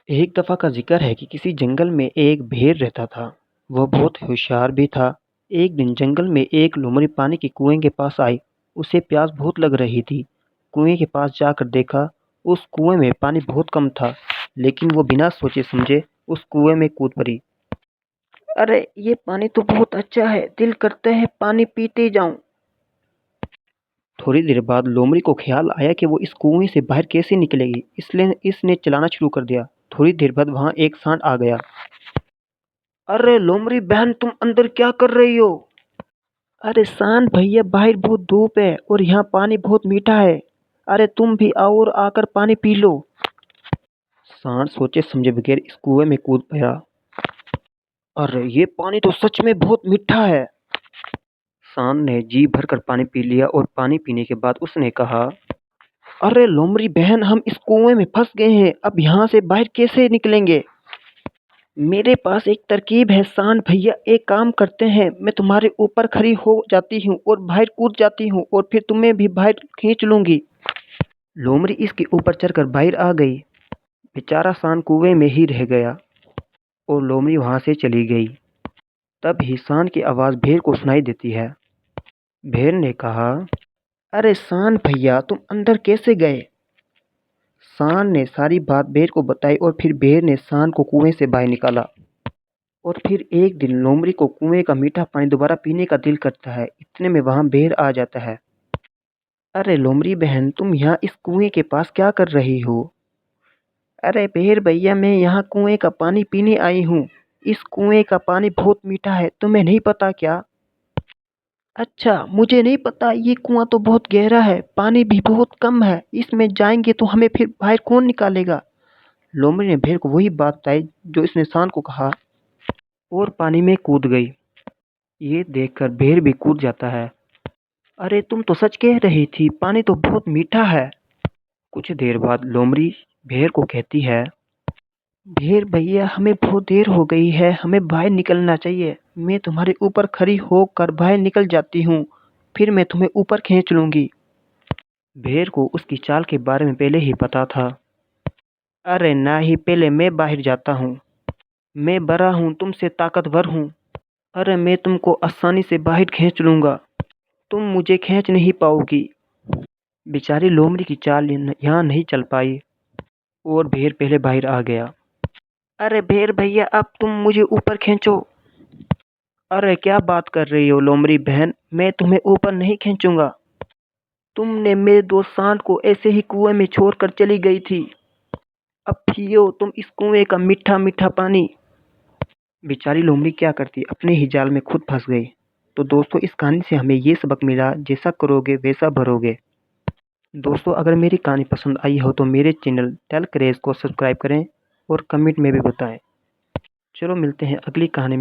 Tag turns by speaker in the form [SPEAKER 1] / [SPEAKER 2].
[SPEAKER 1] एक दफ़ा का ज़िक्र है कि किसी जंगल में एक भेड़ रहता था। वह बहुत होशियार भी था। एक दिन जंगल में एक लोमड़ी पानी के कुएं के पास आई। उसे प्यास बहुत लग रही थी। कुएं के पास जाकर देखा, उस कुएं में पानी बहुत कम था, लेकिन वो बिना सोचे समझे उस कुएं में कूद पड़ी। अरे ये पानी तो बहुत अच्छा है, दिल करता है पानी पीते जाऊं। थोड़ी देर बाद लोमड़ी को ख्याल आया कि वो इस कुएं से बाहर कैसे निकलेगी, इसलिए इसने चलाना शुरू कर दिया। थोड़ी देर बाद वहां एक सांड आ गया। अरे लोमड़ी बहन, तुम अंदर क्या कर रही हो? अरे सांड भैया, बाहर बहुत धूप है और यहाँ पानी बहुत मीठा है। अरे तुम भी आओ और आकर पानी पी लो। सांड सोचे समझे बगैर इस कुएं में कूद पड़ा। अरे ये पानी तो सच में बहुत मीठा है। सांड ने जी भरकर पानी पी लिया और पानी पीने के बाद उसने कहा, अरे लोमड़ी बहन, हम इस कुएं में फंस गए हैं, अब यहाँ से बाहर कैसे निकलेंगे? मेरे पास एक तरकीब है सांड भैया, एक काम करते हैं, मैं तुम्हारे ऊपर खड़ी हो जाती हूँ और बाहर कूद जाती हूँ और फिर तुम्हें भी बाहर खींच लूंगी। लोमड़ी इसके ऊपर चढ़कर बाहर आ गई। बेचारा सांड कुएं में ही रह गया और लोमड़ी वहां से चली गई। तब ही सांड की आवाज भेड़ को सुनाई देती है। भेड़ ने कहा, अरे सांड भैया, तुम अंदर कैसे गए? सांड ने सारी बात भेड़ को बताई और फिर भेड़ ने सांड को कुएं से बाहर निकाला। और फिर एक दिन लोमड़ी को कुएं का मीठा पानी दोबारा पीने का दिल करता है। इतने में वहां भेड़ आ जाता है। अरे लोमड़ी बहन, तुम यहाँ इस कुएं के पास क्या कर रही हो? अरे भेड़ भैया, मैं यहाँ कुएं का पानी पीने आई हूँ। इस कुएं का पानी बहुत मीठा है, तुम्हें नहीं पता क्या? अच्छा, मुझे नहीं पता, ये कुआं तो बहुत गहरा है, पानी भी बहुत कम है, इसमें जाएंगे तो हमें फिर बाहर कौन निकालेगा? लोमड़ी ने भेड़ को वही बात बताई जो इसने सांड को कहा और पानी में कूद गई। ये देखकर भेड़ भी कूद जाता है। अरे तुम तो सच कह रही थी, पानी तो बहुत मीठा है। कुछ देर बाद लोमड़ी भेड़ को कहती है, भेड़ भैया, हमें बहुत देर हो गई है, हमें बाहर निकलना चाहिए। मैं तुम्हारे ऊपर खड़ी होकर बाहर निकल जाती हूँ, फिर मैं तुम्हें ऊपर खींच लूंगी। भेड़ को उसकी चाल के बारे में पहले ही पता था। अरे ना ही, पहले मैं बाहर जाता हूँ। मैं बड़ा हूँ, तुमसे ताकतवर हूँ। अरे मैं तुमको आसानी से बाहर खींच लूंगा, तुम मुझे खींच नहीं पाओगी। बेचारी लोमड़ी की चाल यहाँ नहीं चल पाई और भेड़ पहले बाहर आ गया। अरे भेड़ भैया, अब तुम मुझे ऊपर खींचो। अरे क्या बात कर रही हो लोमड़ी बहन, मैं तुम्हें ऊपर नहीं खींचूंगा। तुमने मेरे दोस्त सांड को ऐसे ही कुएं में छोड़कर चली गई थी। अब पियो तुम इस कुएं का मीठा मीठा पानी। बेचारी लोमड़ी क्या करती, अपने ही जाल में खुद फंस गई। तो दोस्तों, इस कहानी से हमें ये सबक मिला, जैसा करोगे वैसा भरोगे। दोस्तों, अगर मेरी कहानी पसंद आई हो तो मेरे चैनल टेल क्रेज को सब्सक्राइब करें और कमेंट में भी बताएं। चलो मिलते हैं अगली कहानी में।